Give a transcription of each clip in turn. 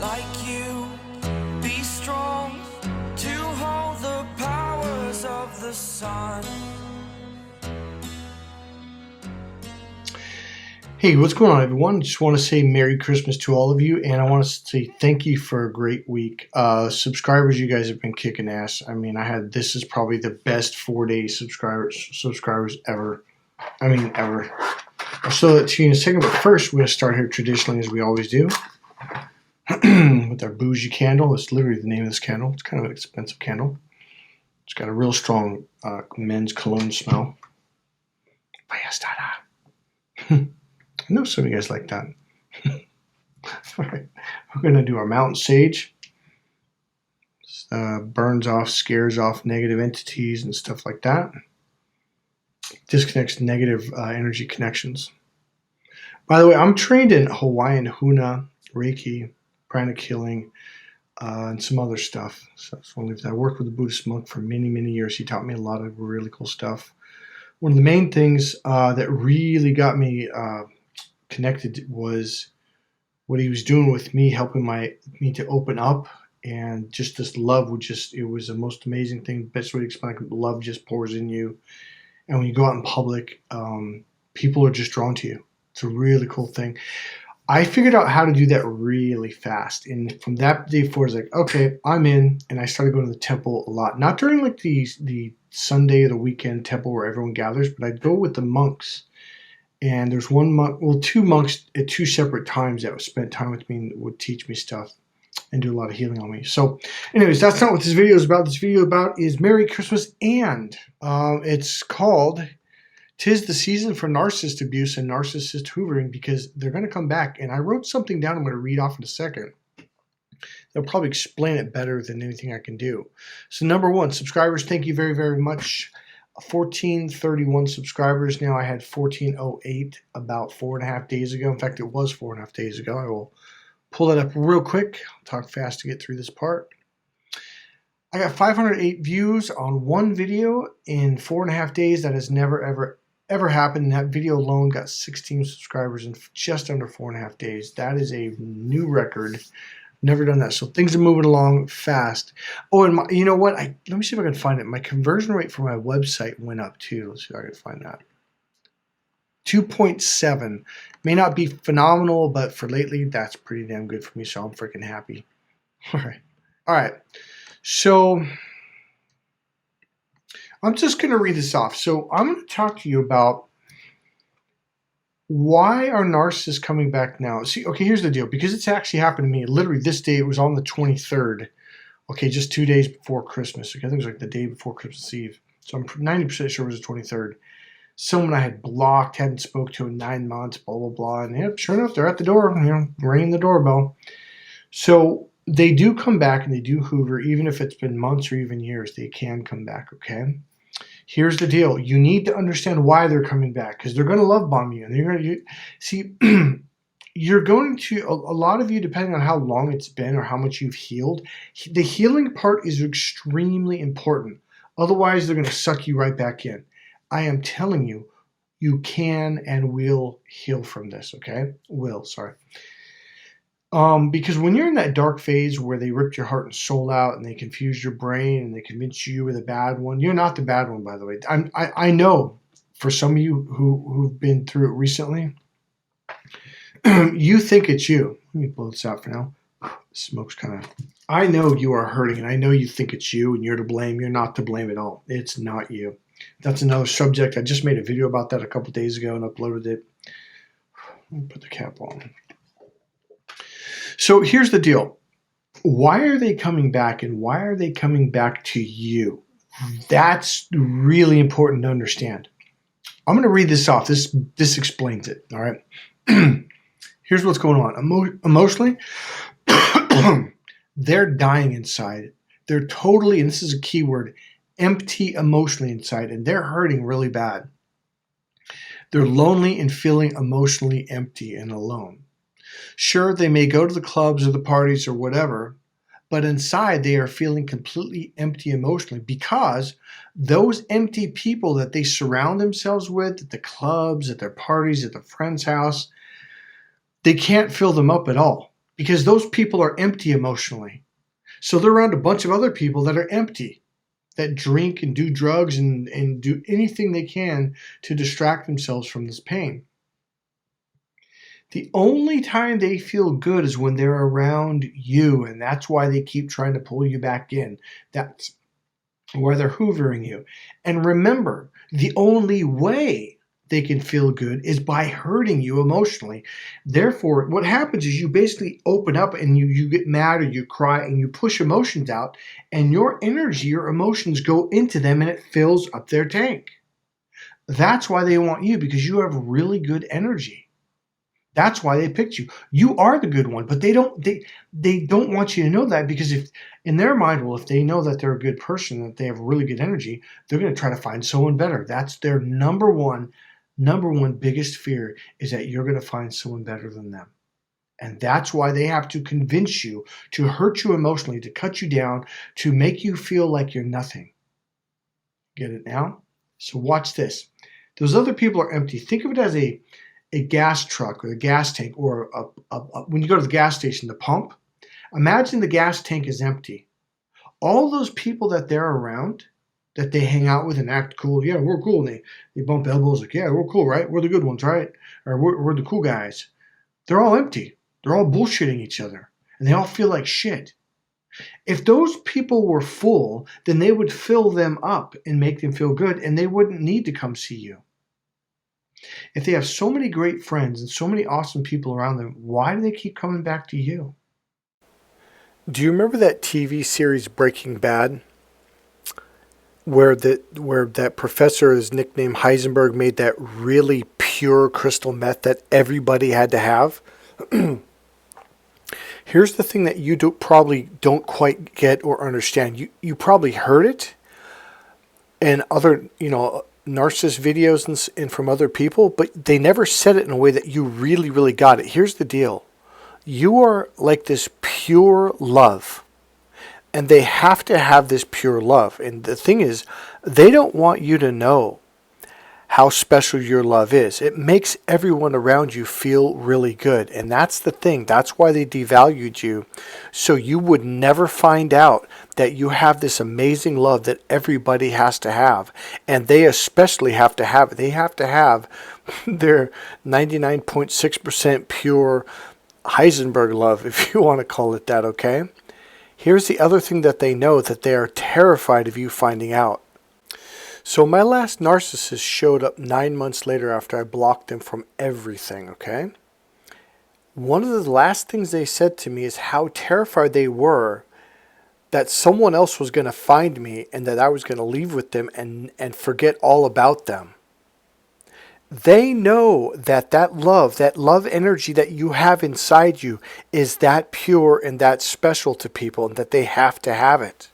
like you. Be strong to hold the powers of the sun. Hey, what's going on, everyone? Just want to say Merry Christmas to all of you, and I want to say thank you for a great week. Subscribers, you guys have been kicking ass. I mean, this is probably the best 4-day subscribers ever. Ever. I'll show that to you in a second, but first, we're going to start here traditionally, as we always do, with our bougie candle. It's literally the name of this candle. It's kind of an expensive candle. It's got a real strong men's cologne smell. I know some of you guys like that. All right. We're going to do our mountain sage. Burns off, scares off negative entities and stuff like that. Disconnects negative energy connections. By the way, I'm trained in Hawaiian Huna, Reiki, pranic healing, and some other stuff. So I worked with a Buddhist monk for many, many years. He taught me a lot of really cool stuff. One of the main things that really got me connected was what he was doing with me, helping me to open up, and just this love it was the most amazing thing. Best way to explain it, love just pours in you, and when you go out in public, people are just drawn to you. It's a really cool thing. I figured out how to do that really fast, and from that day forward, I was like, okay, I'm in, and I started going to the temple a lot. Not during like the Sunday or the weekend temple where everyone gathers, but I'd go with the monks. And there's one monk, well, two monks at two separate times that spent time with me and would teach me stuff and do a lot of healing on me. So anyways, that's not what this video is about. This video is Merry Christmas, and it's called "'Tis the Season for Narcissist Abuse and Narcissist Hoovering," because they're going to come back. And I wrote something down I'm going to read off in a second. They'll probably explain it better than anything I can do. So number one, subscribers, thank you very, very much. 1431 subscribers now. I had 1408 about 4.5 days ago. In fact, it was 4.5 days ago. I will pull that up real quick. I'll talk fast to get through this part. I got 508 views on one video in 4.5 days. That has never, ever happened. And that video alone got 16 subscribers in just under 4.5 days. That is a new record. Never done that. So things are moving along fast. Oh, and you know what? Let me see if I can find it. My conversion rate for my website went up too. Let's see if I can find that. 2.7. May not be phenomenal, but for lately, that's pretty damn good for me. So I'm freaking happy. All right. So I'm just going to read this off. So I'm going to talk to you about why are narcissists coming back now? See, okay, here's the deal. Because it's actually happened to me. Literally this day, it was on the 23rd. Okay, just 2 days before Christmas. Okay, I think it was like the day before Christmas Eve. So I'm 90% sure it was the 23rd. Someone I had blocked, hadn't spoke to in 9 months, blah, blah, blah. And yep, sure enough, they're at the door, ringing the doorbell. So they do come back and they do Hoover. Even if it's been months or even years, they can come back, okay? Here's the deal. You need to understand why they're coming back, because they're going to love bomb you. And they're going to see, you're going to, a lot of you, depending on how long it's been or how much you've healed, the healing part is extremely important. Otherwise, they're going to suck you right back in. I am telling you, you can and will heal from this, okay? Because when you're in that dark phase where they ripped your heart and soul out and they confused your brain and they convinced you were the bad one, you're not the bad one, by the way. I know for some of you who've been through it recently, you think it's you. Let me blow this out for now. Smoke's kind of... I know you are hurting, and I know you think it's you and you're to blame. You're not to blame at all. It's not you. That's another subject. I just made a video about that a couple days ago and uploaded it. Let me put the cap on. So here's the deal. Why are they coming back, and why are they coming back to you? That's really important to understand. I'm going to read this off. This explains it, all right? Here's what's going on. Emotionally, they're dying inside. They're totally, and this is a key word, empty emotionally inside, and they're hurting really bad. They're lonely and feeling emotionally empty and alone. Sure, they may go to the clubs or the parties or whatever, but inside they are feeling completely empty emotionally, because those empty people that they surround themselves with at the clubs, at their parties, at their friend's house, they can't fill them up at all. because those people are empty emotionally. So they're around a bunch of other people that are empty, that drink and do drugs and do anything they can to distract themselves from this pain. The only time they feel good is when they're around you, and that's why they keep trying to pull you back in. That's why they're hoovering you. And remember, the only way they can feel good is by hurting you emotionally. Therefore, what happens is you basically open up and you get mad or you cry and you push emotions out, and your energy, your emotions go into them and it fills up their tank. That's why they want you, because you have really good energy. That's why they picked you. You are the good one, but they don't want you to know that, because if in their mind, well, if they know that they're a good person, that they have really good energy, they're going to try to find someone better. That's their number one biggest fear, is that you're going to find someone better than them. And that's why they have to convince you, to hurt you emotionally, to cut you down, to make you feel like you're nothing. Get it now? So watch this. Those other people are empty. Think of it as a gas truck or a gas tank, or when you go to the gas station, the pump. Imagine the gas tank is empty. All those people that they're around, that they hang out with and act cool. Yeah, we're cool. And they bump elbows like, yeah, we're cool, right? We're the good ones, right? Or we're the cool guys. They're all empty. They're all bullshitting each other. And they all feel like shit. If those people were full, then they would fill them up and make them feel good, and they wouldn't need to come see you. If they have so many great friends and so many awesome people around them, why do they keep coming back to you? Do you remember that TV series Breaking Bad, where that professor is nicknamed Heisenberg made that really pure crystal meth that everybody had to have? Here's the thing that you probably don't quite get or understand. You probably heard it in other, narcissist videos and from other people, but they never said it in a way that you really, really got it. Here's the deal. You are like this pure love, and they have to have this pure love. And the thing is, they don't want you to know how special your love is. It makes everyone around you feel really good. And that's the thing. That's why they devalued you. So you would never find out that you have this amazing love that everybody has to have. And they especially have to have it. They have to have their 99.6% pure Heisenberg love, if you want to call it that, okay? Here's the other thing that they know, that they are terrified of you finding out. So my last narcissist showed up 9 months later after I blocked him from everything, okay? One of the last things they said to me is how terrified they were that someone else was going to find me and that I was going to leave with them and forget all about them. They know that love energy that you have inside you is that pure and that special to people, and that they have to have it.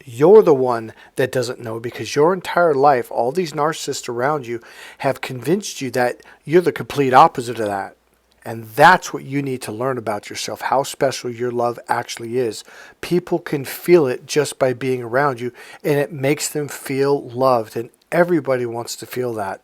You're the one that doesn't know, because your entire life, all these narcissists around you have convinced you that you're the complete opposite of that. And that's what you need to learn about yourself, how special your love actually is. People can feel it just by being around you, and it makes them feel loved, and everybody wants to feel that.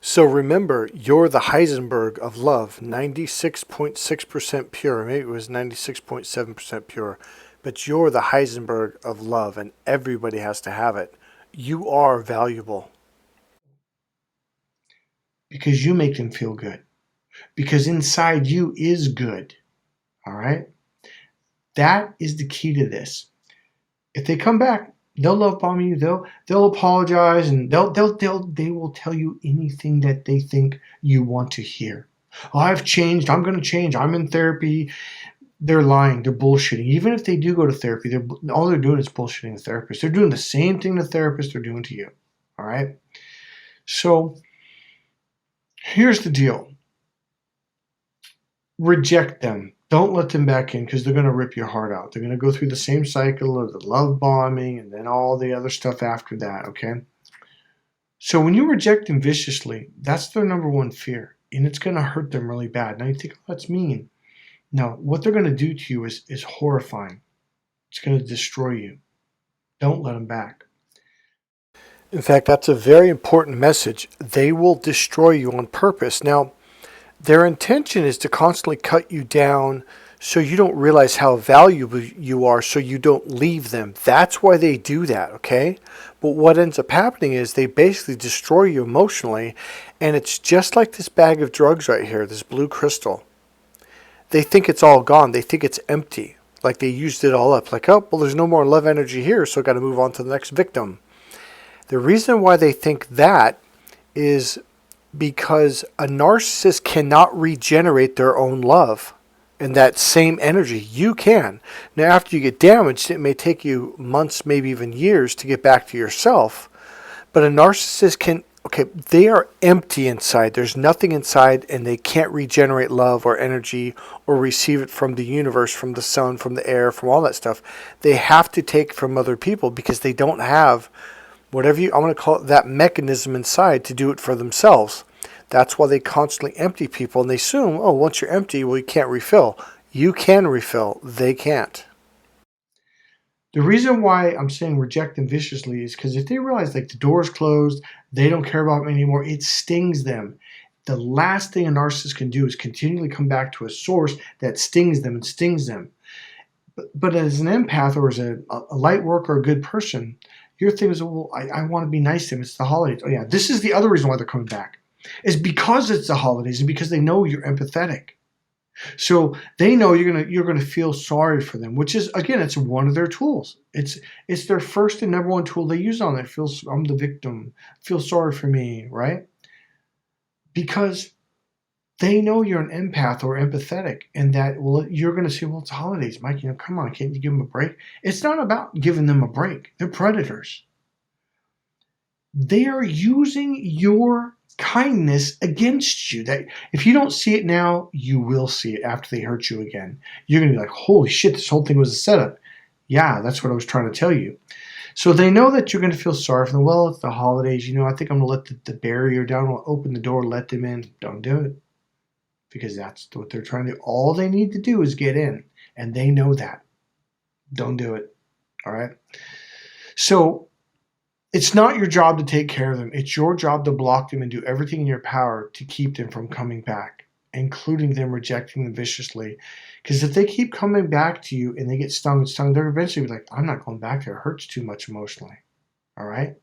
So remember, you're the Heisenberg of love, 96.6% pure. Maybe it was 96.7% pure. But you're the Heisenberg of love, and everybody has to have it. You are valuable. Because you make them feel good. Because inside you is good. All right? That is the key to this. If they come back, they'll love bomb you. They'll apologize, and they will tell you anything that they think you want to hear. Oh, I've changed. I'm going to change. I'm in therapy. They're lying. They're bullshitting. Even if they do go to therapy, all they're doing is bullshitting the therapist. They're doing the same thing the therapists are doing to you. All right? So here's the deal. Reject them. Don't let them back in, because they're going to rip your heart out. They're going to go through the same cycle of the love bombing and then all the other stuff after that, okay? So when you reject them viciously, that's their number one fear, and it's going to hurt them really bad. Now you think, oh, that's mean. No, what they're going to do to you is horrifying. It's going to destroy you. Don't let them back. In fact, that's a very important message. They will destroy you on purpose. Now, Their intention is to constantly cut you down so you don't realize how valuable you are, so you don't leave them. That's why they do that, okay? But what ends up happening is they basically destroy you emotionally, and it's just like this bag of drugs right here, this blue crystal. They think it's all gone. They think it's empty, like they used it all up. Like, oh, well, there's no more love energy here, so I got to move on to the next victim. The reason why they think that is because a narcissist cannot regenerate their own love and that same energy. You can. Now, after you get damaged, it may take you months, maybe even years to get back to yourself. But a narcissist can, okay, they are empty inside. There's nothing inside, and they can't regenerate love or energy or receive it from the universe, from the sun, from the air, from all that stuff. They have to take it from other people because they don't have whatever I'm going to call it, that mechanism inside to do it for themselves. That's why they constantly empty people, and they assume, oh, once you're empty, well, you can't refill. You can refill. They can't. The reason why I'm saying reject them viciously is because if they realize like the door's closed, they don't care about me anymore, it stings them. The last thing a narcissist can do is continually come back to a source that stings them and stings them. But as an empath or as a light worker or a good person, your thing is, well, I want to be nice to them. It's the holidays. Oh, yeah, this is the other reason why they're coming back. It's because it's the holidays and because they know you're empathetic. So they know you're gonna feel sorry for them, which is, again, it's one of their tools. It's their first and number one tool they use on it. I'm the victim. Feel sorry for me, right? Because they know you're an empath or empathetic, and that, well, you're going to say, well, it's holidays, Mike. Come on, can't you give them a break? It's not about giving them a break. They're predators. They are using your kindness against you. That if you don't see it now, you will see it after they hurt you again. You're going to be like, holy shit, this whole thing was a setup. Yeah, that's what I was trying to tell you. So they know that you're going to feel sorry for them. Well, it's the holidays. I think I'm going to let the barrier down. I'll open the door, let them in. Don't do it. Because that's what they're trying to do. All they need to do is get in. And they know that. Don't do it. All right? So it's not your job to take care of them. It's your job to block them and do everything in your power to keep them from coming back, including them rejecting them viciously. Because if they keep coming back to you and they get stung, they're eventually like, I'm not going back there. It hurts too much emotionally. All right?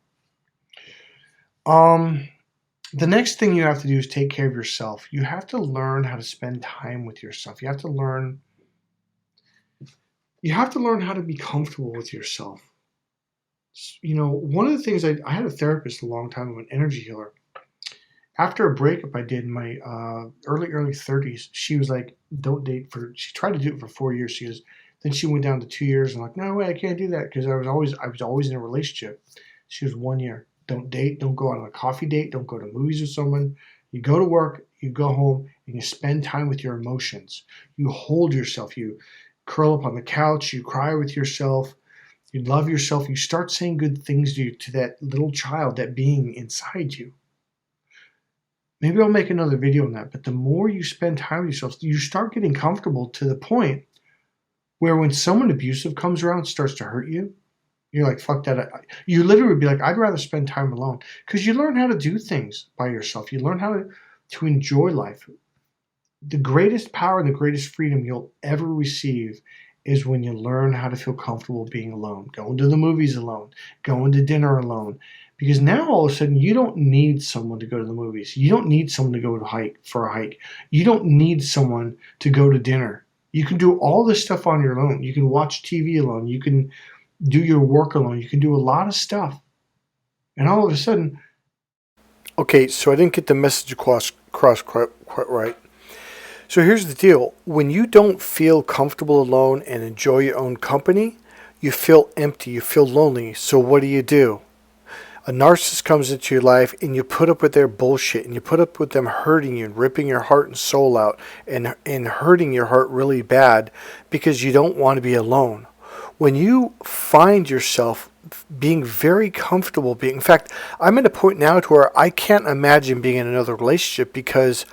The next thing you have to do is take care of yourself. You have to learn how to spend time with yourself. You have to learn how to be comfortable with yourself. One of the things I had a therapist a long time ago, an energy healer. After a breakup I did in my early 30s, she was like, don't date she tried to do it for 4 years. Then she went down to 2 years and like, no way, I can't do that because I was always in a relationship. She was 1 year. Don't date, don't go out on a coffee date, don't go to movies with someone. You go to work, you go home, and you spend time with your emotions. You hold yourself, you curl up on the couch, you cry with yourself, you love yourself, you start saying good things to that little child, that being inside you. Maybe I'll make another video on that, but the more you spend time with yourself, you start getting comfortable to the point where when someone abusive comes around and starts to hurt you, you're like, fuck that. You literally would be like, I'd rather spend time alone. Because you learn how to do things by yourself. You learn how to enjoy life. The greatest power and the greatest freedom you'll ever receive is when you learn how to feel comfortable being alone. Going to the movies alone. Going to dinner alone. Because now all of a sudden you don't need someone to go to the movies. You don't need someone to go for a hike. You don't need someone to go to dinner. You can do all this stuff on your own. You can watch TV alone. You can do your work alone. You can do a lot of stuff. And all of a sudden... Okay, so I didn't get the message across quite right. So here's the deal. When you don't feel comfortable alone and enjoy your own company, you feel empty, you feel lonely. So what do? A narcissist comes into your life and you put up with their bullshit and you put up with them hurting you and ripping your heart and soul out and hurting your heart really bad because you don't want to be alone. When you find yourself being very comfortable in fact, I'm at a point now to where I can't imagine being in another relationship because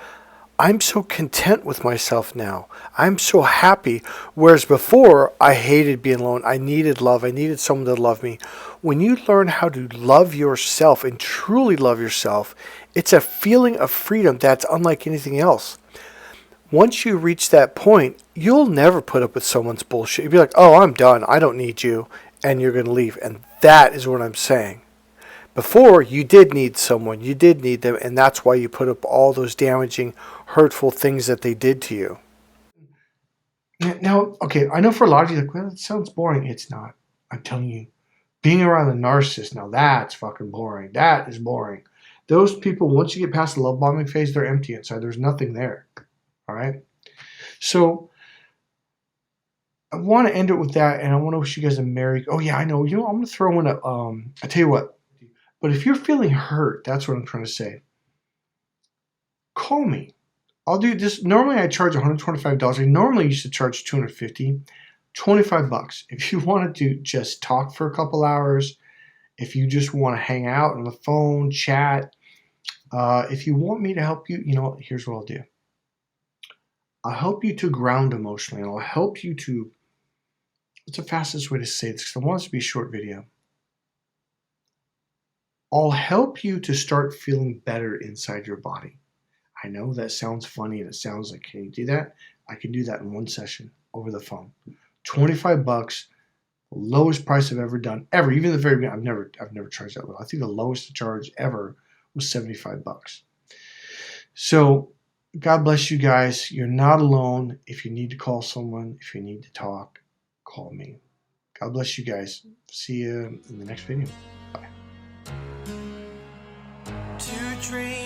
I'm so content with myself now. I'm so happy. Whereas before, I hated being alone. I needed love. I needed someone to love me. When you learn how to love yourself and truly love yourself, It's a feeling of freedom that's unlike anything else. Once you reach that point, you'll never put up with someone's bullshit. You'll be like, oh, I'm done. I don't need you. And you're going to leave. And that is what I'm saying. Before, you did need someone. You did need them. And that's why you put up all those damaging, hurtful things that they did to you. Now, okay, I know for a lot of you, like, well, it sounds boring. It's not. I'm telling you. Being around a narcissist, now that's fucking boring. That is boring. Those people, once you get past the love bombing phase, they're empty inside. There's nothing there. All right? So, I want to end it with that, and I want to wish you guys a merry... Oh, yeah, I know. You know, I'm going to throw in a... I tell you what. But if you're feeling hurt, that's what I'm trying to say. Call me. I'll do this. Normally, I charge $125. I normally used to charge $250. $25. If you wanted to just talk for a couple hours, if you just want to hang out on the phone, chat, if you want me to help you, you know what? Here's what I'll do. I'll help you to ground emotionally, and I'll help you to... What's the fastest way to say this? Because I want this to be a short video. I'll help you to start feeling better inside your body. I know that sounds funny, and it sounds like, can you do that? I can do that in one session over the phone. $25, lowest price I've ever done, ever. Even the very beginning, I've never charged that low. I think the lowest to charge ever was $75. So God bless you guys. You're not alone. If you need to call someone, if you need to talk, call me. God bless you guys. See you in the next video. Bye. To dream